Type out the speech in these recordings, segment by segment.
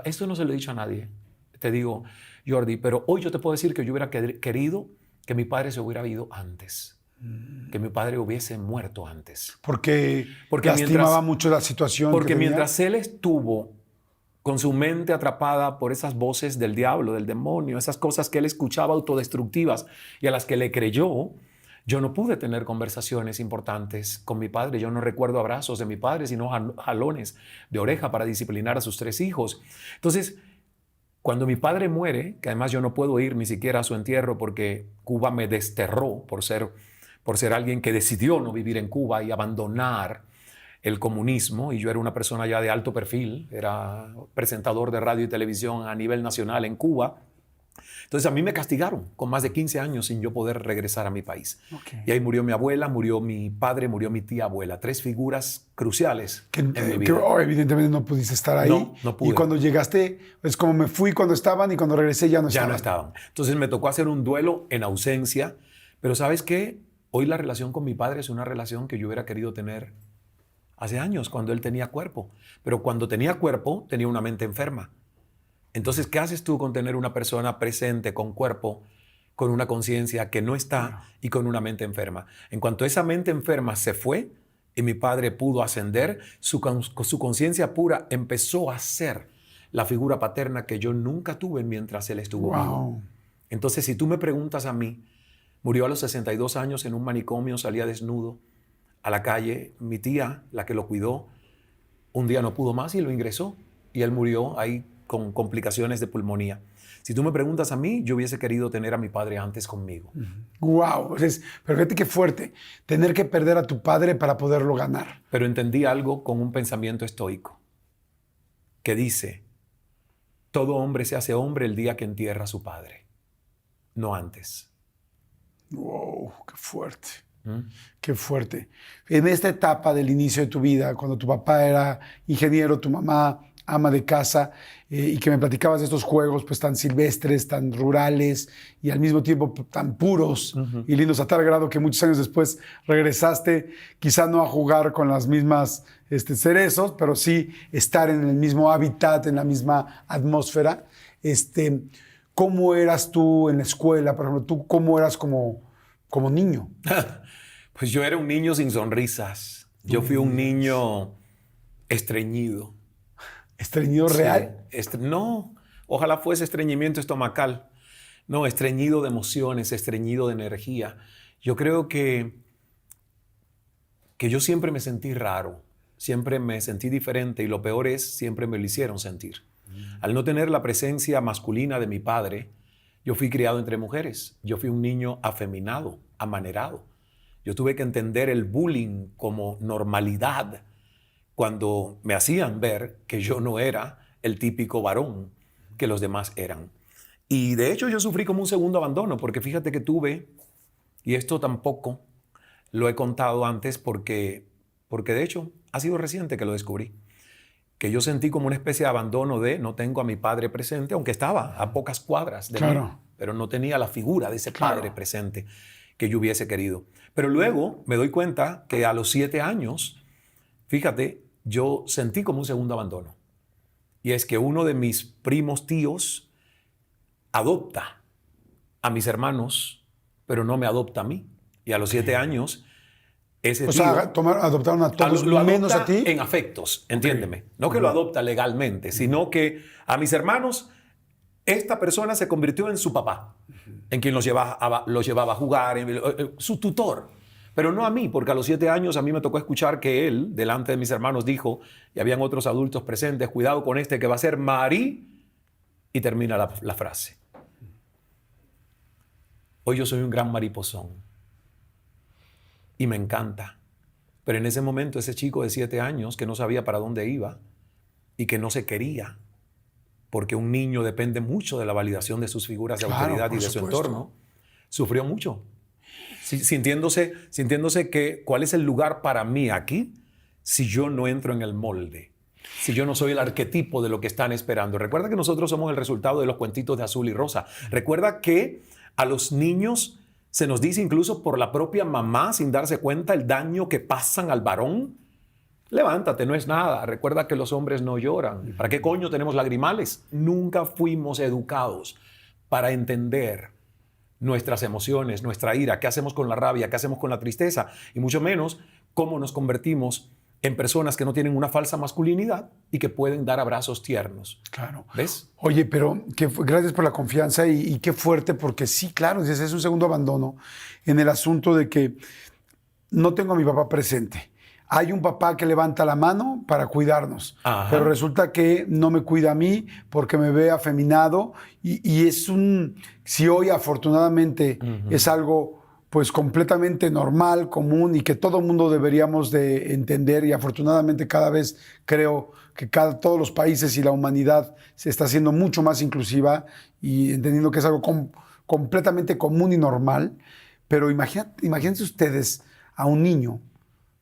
Esto no se lo he dicho a nadie, te digo, Jordi, pero hoy yo te puedo decir que yo hubiera querido que mi padre se hubiera ido antes, que mi padre hubiese muerto antes. Porque lastimaba lastimaba mucho la situación. Porque que tenía. mientras él estuvo con su mente atrapada por esas voces del diablo, del demonio, esas cosas que él escuchaba autodestructivas y a las que le creyó, yo no pude tener conversaciones importantes con mi padre. Yo no recuerdo abrazos de mi padre, sino jalones de oreja para disciplinar a sus 3 hijos. Entonces, cuando mi padre muere, que además yo no puedo ir ni siquiera a su entierro porque Cuba me desterró por ser alguien que decidió no vivir en Cuba y abandonar el comunismo, y yo era una persona ya de alto perfil, era presentador de radio y televisión a nivel nacional en Cuba. Entonces a mí me castigaron con más de 15 años sin yo poder regresar a mi país. Okay. Y ahí murió mi abuela, murió mi padre, murió mi tía abuela. 3 figuras cruciales en mi vida. Que evidentemente no pudiste estar ahí. No pude. Y cuando llegaste, es como me fui cuando estaban y cuando regresé ya no estaban. Ya no estaban. Entonces me tocó hacer un duelo en ausencia. Pero ¿sabes qué? Hoy la relación con mi padre es una relación que yo hubiera querido tener hace años, cuando él tenía cuerpo. Pero cuando tenía cuerpo, tenía una mente enferma. Entonces, ¿qué haces tú con tener una persona presente, con cuerpo, con una conciencia que no está y con una mente enferma? En cuanto esa mente enferma se fue y mi padre pudo ascender, su conciencia pura empezó a ser la figura paterna que yo nunca tuve mientras él estuvo vivo. Entonces, si tú me preguntas a mí, murió a los 62 años en un manicomio, salía desnudo a la calle. Mi tía, la que lo cuidó, un día no pudo más y lo ingresó. Y él murió ahí con complicaciones de pulmonía. Si tú me preguntas a mí, yo hubiese querido tener a mi padre antes conmigo. ¡Wow! Pero fíjate qué fuerte. Tener que perder a tu padre para poderlo ganar. Pero entendí algo con un pensamiento estoico que dice, todo hombre se hace hombre el día que entierra a su padre, no antes. ¡Wow! ¡Qué fuerte! Qué fuerte. En esta etapa del inicio de tu vida, cuando tu papá era ingeniero, tu mamá ama de casa, y que me platicabas de estos juegos pues tan silvestres, tan rurales y al mismo tiempo tan puros y lindos, a tal grado que muchos años después regresaste, quizá no a jugar con las mismas cerezos, pero sí estar en el mismo hábitat, en la misma atmósfera. ¿Cómo eras tú en la escuela? Por ejemplo, ¿tú cómo eras como niño? Pues yo era un niño sin sonrisas. Yo fui un niño estreñido. ¿Estreñido real? Sí, no, ojalá fuese estreñimiento estomacal. No, estreñido de emociones, estreñido de energía. Yo creo que yo siempre me sentí raro, siempre me sentí diferente y lo peor es, siempre me lo hicieron sentir. Al no tener la presencia masculina de mi padre, yo fui criado entre mujeres. Yo fui un niño afeminado, amanerado. Yo tuve que entender el bullying como normalidad cuando me hacían ver que yo no era el típico varón que los demás eran. Y de hecho yo sufrí como un segundo abandono, porque fíjate que tuve, y esto tampoco lo he contado antes porque de hecho ha sido reciente que lo descubrí, que yo sentí como una especie de abandono de no tengo a mi padre presente, aunque estaba a pocas cuadras de mí, pero no tenía la figura de ese padre presente que yo hubiese querido. Pero luego me doy cuenta que a los 7 años, fíjate, yo sentí como un segundo abandono. Y es que uno de mis primos tíos adopta a mis hermanos, pero no me adopta a mí. Y a los 7 años, ese tío... O sea, adoptaron a todos lo menos a ti. En afectos, entiéndeme. No que lo adopta legalmente, sino que a mis hermanos, esta persona se convirtió en su papá, en quien los llevaba a jugar, su tutor. Pero no a mí, porque a los 7 años a mí me tocó escuchar que él, delante de mis hermanos, dijo, y habían otros adultos presentes, cuidado con este que va a ser Marí, y termina la frase. Hoy yo soy un gran mariposón y me encanta. Pero en ese momento ese chico de 7 años que no sabía para dónde iba y que no se quería, porque un niño depende mucho de la validación de sus figuras de autoridad y de su entorno, sufrió mucho. Sintiéndose que cuál es el lugar para mí aquí si yo no entro en el molde, si yo no soy el arquetipo de lo que están esperando. Recuerda que nosotros somos el resultado de los cuentitos de Azul y Rosa. Recuerda que a los niños se nos dice incluso por la propia mamá, sin darse cuenta, el daño que pasan al varón Levántate, no es nada. Recuerda que los hombres no lloran. ¿Para qué coño tenemos lagrimales? Nunca fuimos educados para entender nuestras emociones, nuestra ira, qué hacemos con la rabia, qué hacemos con la tristeza, y mucho menos cómo nos convertimos en personas que no tienen una falsa masculinidad y que pueden dar abrazos tiernos. Claro. ¿Ves? Oye, pero gracias por la confianza y qué fuerte, porque sí, claro, ese es un segundo abandono en el asunto de que no tengo a mi papá presente. Hay un papá que levanta la mano para cuidarnos, Ajá. pero resulta que no me cuida a mí porque me ve afeminado y es si hoy afortunadamente es algo pues completamente normal, común y que todo el mundo deberíamos de entender, y afortunadamente cada vez creo que todos los países y la humanidad se está haciendo mucho más inclusiva y entendiendo que es algo completamente común y normal, pero imagínense ustedes a un niño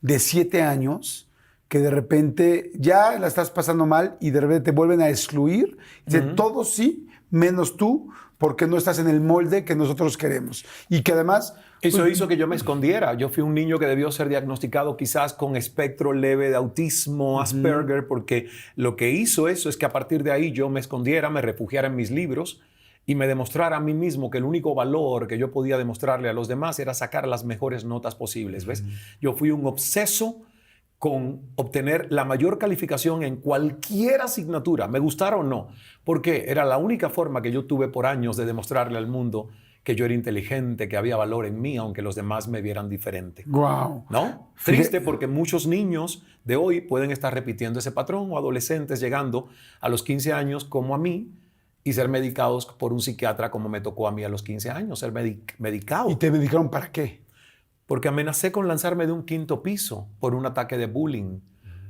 de 7 años que de repente ya la estás pasando mal y de repente te vuelven a excluir. De todos sí, menos tú, porque no estás en el molde que nosotros queremos. Y que además... Eso hizo que yo me escondiera. Yo fui un niño que debió ser diagnosticado quizás con espectro leve de autismo, Asperger, porque lo que hizo eso es que a partir de ahí yo me escondiera, me refugiara en mis libros y me demostrara a mí mismo que el único valor que yo podía demostrarle a los demás era sacar las mejores notas posibles, ¿ves? Yo fui un obseso con obtener la mayor calificación en cualquier asignatura, me gustara o no, porque era la única forma que yo tuve por años de demostrarle al mundo que yo era inteligente, que había valor en mí, aunque los demás me vieran diferente. Wow. ¿No? Triste, porque muchos niños de hoy pueden estar repitiendo ese patrón, o adolescentes llegando a los 15 años como a mí, y ser medicados por un psiquiatra como me tocó a mí a los 15 años, ser medicado. ¿Y te medicaron para qué? Porque amenacé con lanzarme de un 5º piso por un ataque de bullying.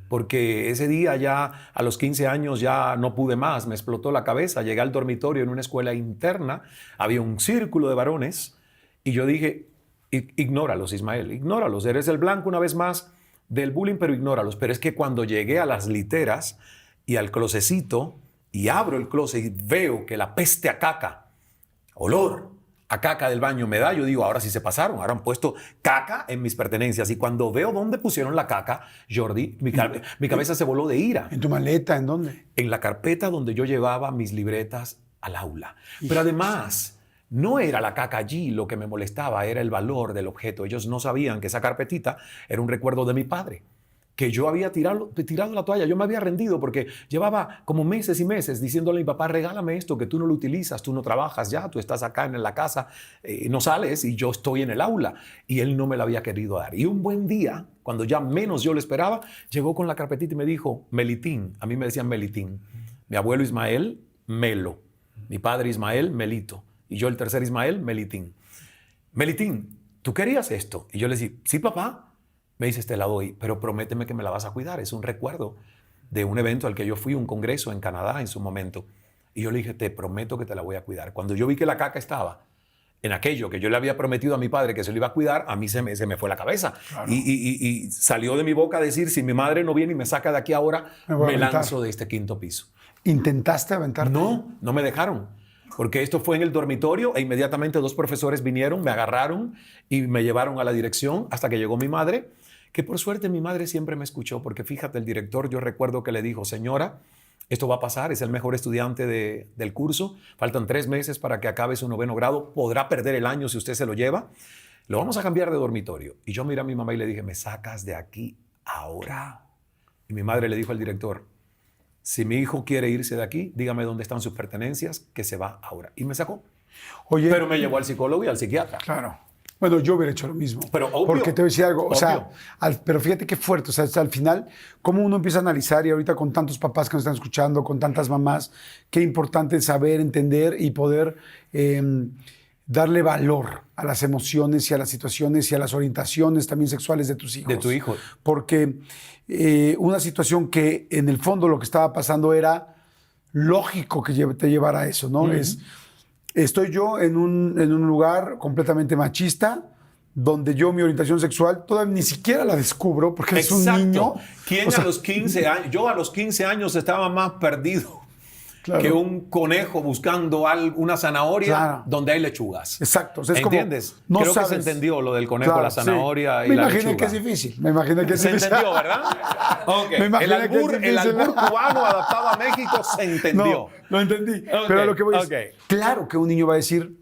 Porque ese día ya, a los 15 años, ya no pude más, me explotó la cabeza. Llegué al dormitorio en una escuela interna, había un círculo de varones, y yo dije, ignóralos, Ismael, ignóralos. Eres el blanco una vez más del bullying, pero ignóralos. Pero es que cuando llegué a las literas y al closecito, y abro el closet y veo que la peste a caca, olor a caca del baño me da, yo digo, ahora sí se pasaron, ahora han puesto caca en mis pertenencias. Y cuando veo dónde pusieron la caca, Jordi, mi cabeza se voló de ira. ¿En tu maleta? ¿En dónde? En la carpeta donde yo llevaba mis libretas al aula. Pero además, no era la caca allí lo que me molestaba, era el valor del objeto. Ellos no sabían que esa carpetita era un recuerdo de mi padre, que yo había tirado la toalla, yo me había rendido porque llevaba como meses y meses diciéndole a mi papá, regálame esto, que tú no lo utilizas, tú no trabajas ya, tú estás acá en la casa, no sales y yo estoy en el aula. Y él no me la había querido dar. Y un buen día, cuando ya menos yo lo esperaba, llegó con la carpetita y me dijo, Melitín, a mí me decían Melitín. Mi abuelo Ismael, Melo. Mi padre Ismael, Melito. Y yo el tercer Ismael, Melitín. Melitín, ¿tú querías esto? Y yo le decía, sí, papá. Me dices, te la doy, pero prométeme que me la vas a cuidar. Es un recuerdo de un evento al que yo fui, un congreso en Canadá en su momento. Y yo le dije, te prometo que te la voy a cuidar. Cuando yo vi que la caca estaba en aquello que yo le había prometido a mi padre que se lo iba a cuidar, a mí se me fue la cabeza. Claro. Y salió de mi boca a decir, si mi madre no viene y me saca de aquí ahora, me lanzo de este 5º piso. ¿Intentaste aventarte? No, no me dejaron. Porque esto fue en el dormitorio e inmediatamente 2 profesores vinieron, me agarraron y me llevaron a la dirección hasta que llegó mi madre. Que por suerte mi madre siempre me escuchó, porque fíjate, el director, yo recuerdo que le dijo, señora, esto va a pasar, es el mejor estudiante del curso, faltan 3 meses para que acabe su 9º grado, podrá perder el año si usted se lo lleva, lo vamos a cambiar de dormitorio. Y yo miré a mi mamá y le dije, ¿me sacas de aquí ahora? Y mi madre le dijo al director, si mi hijo quiere irse de aquí, dígame dónde están sus pertenencias, que se va ahora. Y me sacó. Oye, pero me llevó al psicólogo y al psiquiatra. Claro. Bueno, yo hubiera hecho lo mismo. Pero obvio, porque te voy a decir algo, obvio. O sea, pero fíjate qué fuerte, o sea, al final, cómo uno empieza a analizar, y ahorita con tantos papás que nos están escuchando, con tantas mamás, qué importante es saber, entender y poder darle valor a las emociones y a las situaciones y a las orientaciones también sexuales de tus hijos. De tu hijo. Porque una situación que en el fondo lo que estaba pasando era lógico que te llevara a eso, ¿no? Estoy yo en un lugar completamente machista, donde yo mi orientación sexual todavía ni siquiera la descubro, porque es un niño. ¿Quién a los 15 años? Yo a los 15 años estaba más perdido Claro. que un conejo buscando una zanahoria Claro. donde hay lechugas. Exacto. O sea, es como, ¿Entiendes? no Creo que se sabes. entendió lo del conejo, Claro, la zanahoria sí. y Me la imaginé lechuga. que es difícil. Me imaginé que es Se difícil. entendió, ¿verdad? Ok. Me imaginé que es El difícil. albur cubano adaptado a México se entendió. No, lo entendí. Ok, Pero lo que voy es, ok. claro que un niño va a decir,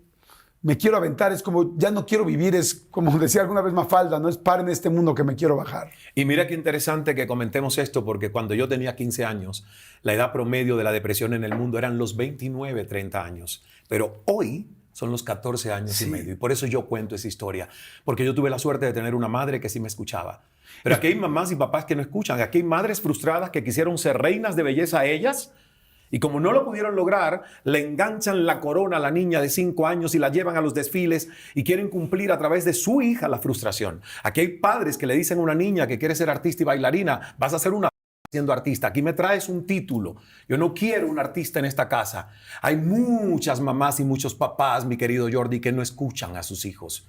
me quiero aventar, es como, ya no quiero vivir, es como decía alguna vez Mafalda, no es par en este mundo que me quiero bajar. Y mira qué interesante que comentemos esto, porque cuando yo tenía 15 años, la edad promedio de la depresión en el mundo eran los 29, 30 años. Pero hoy son los 14 años y medio. Y por eso yo cuento esa historia. Porque yo tuve la suerte de tener una madre que sí me escuchaba. Pero aquí hay mamás y papás que no escuchan. Aquí hay madres frustradas que quisieron ser reinas de belleza a ellas. Y como no lo pudieron lograr, le enganchan la corona a la niña de 5 años y la llevan a los desfiles y quieren cumplir a través de su hija la frustración. Aquí hay padres que le dicen a una niña que quiere ser artista y bailarina, vas a ser una siendo artista, aquí me traes un título. Yo no quiero un artista en esta casa. Hay muchas mamás y muchos papás, mi querido Jordi, que no escuchan a sus hijos,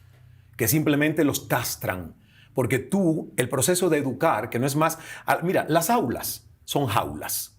que simplemente los castran. Porque tú, el proceso de educar, que no es más... Mira, las aulas son jaulas.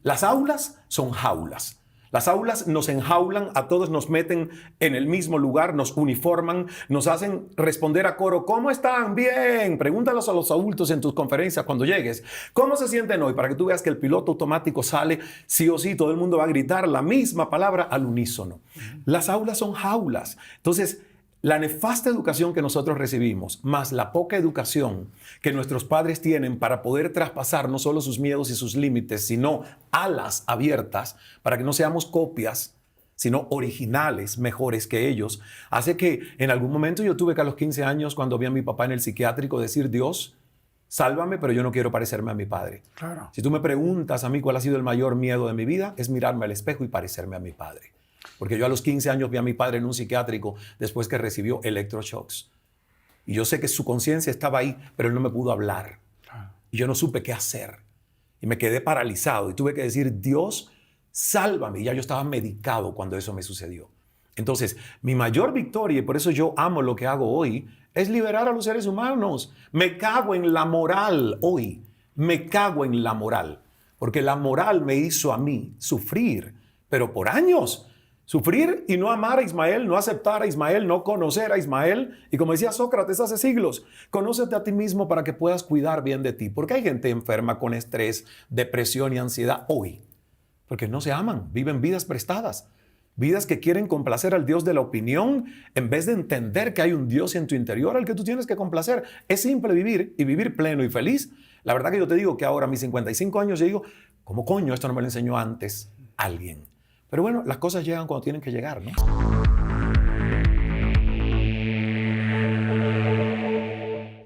Las aulas son jaulas. Las aulas nos enjaulan, a todos nos meten en el mismo lugar, nos uniforman, nos hacen responder a coro. ¿Cómo están? Bien. Pregúntalos a los adultos en tus conferencias cuando llegues. ¿Cómo se sienten hoy? Para que tú veas que el piloto automático sale, sí o sí, todo el mundo va a gritar la misma palabra al unísono. Las aulas son jaulas. Entonces, la nefasta educación que nosotros recibimos, más la poca educación que nuestros padres tienen para poder traspasar no solo sus miedos y sus límites, sino alas abiertas para que no seamos copias, sino originales, mejores que ellos, hace que en algún momento yo tuve que a los 15 años, cuando vi a mi papá en el psiquiátrico, decir, Dios, sálvame, pero yo no quiero parecerme a mi padre. Claro. Si tú me preguntas a mí cuál ha sido el mayor miedo de mi vida, es mirarme al espejo y parecerme a mi padre. Porque yo a los 15 años vi a mi padre en un psiquiátrico después que recibió electroshocks. Y yo sé que su conciencia estaba ahí, pero él no me pudo hablar. Y yo no supe qué hacer. Y me quedé paralizado y tuve que decir, Dios, sálvame. Y ya yo estaba medicado cuando eso me sucedió. Entonces, mi mayor victoria, y por eso yo amo lo que hago hoy, es liberar a los seres humanos. Me cago en la moral hoy. Me cago en la moral. Porque la moral me hizo a mí sufrir, pero por años. Sufrir y no amar a Ismael, no aceptar a Ismael, no conocer a Ismael. Y como decía Sócrates hace siglos, conócete a ti mismo para que puedas cuidar bien de ti. Porque hay gente enferma con estrés, depresión y ansiedad hoy. Porque no se aman, viven vidas prestadas. Vidas que quieren complacer al Dios de la opinión en vez de entender que hay un Dios en tu interior al que tú tienes que complacer. Es simple vivir y vivir pleno y feliz. La verdad que yo te digo que ahora a mis 55 años yo digo, ¿cómo coño esto no me lo enseñó antes alguien? Pero bueno, las cosas llegan cuando tienen que llegar, ¿no?